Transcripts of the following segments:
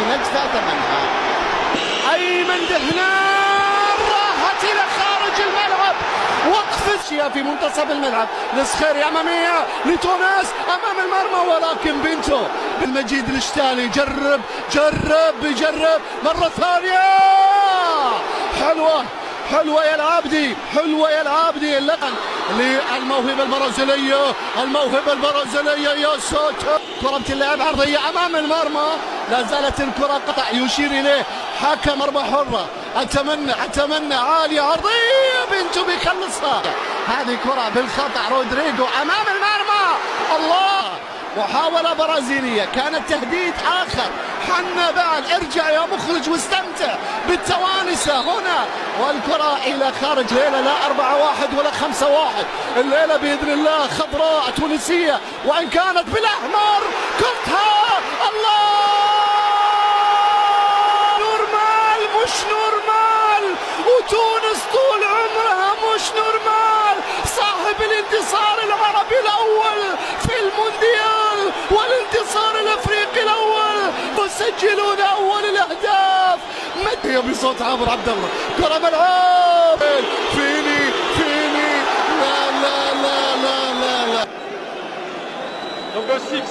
نجفة ثمنها. أيمن دهنان راحت إلى خارج الملعب، وقف في منتصف الملعب. السخيري أمامية لتونس أمام المرمى، ولكن بنتو بالمجيد الاشتالي جرب مرة ثانية. حلوة يا العابدي، للموهبة البرازيلية يا ساتر. كرة بتلعب عرضية أمام المرمى، لا زالت الكرة قطع يشير إليه حكم مرمى حرة. أتمنى عالية عرضية، بنتو بيخلصها. هذه كرة بالخطأ، رودريجو أمام المرمى. الله، محاولة برازيلية، كانت تهديد آخر. حنا بعد، ارجع يا مخرج واستمتع بالتوانسة هنا. والكرة إلى خارج. ليلة لا 4-1 ولا 5-1، الليلة بإذن الله خضراء تونسية، وإن كانت بالأحمر. كرتها الله، مش نورمال، وتونس طول عمرها مش نورمال. صاحب الانتصار العربي الأول في المونديال والانتصار الأفريقي الأول، وسجلون أول الأهداف. هي بصوت عامر عبد الله. كرة ملعوب، فيني لا. Number 6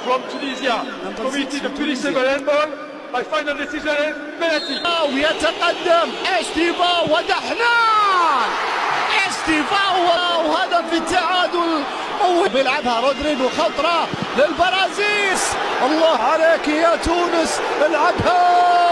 from Tunisia, committed a punishable handball. My final decision is penalty. ويتقدم استيفاو ودحنان، وهدف التعادل. بيلعبها رودريجو، خطرة للبرازيل. الله عليك يا تونس، العبها.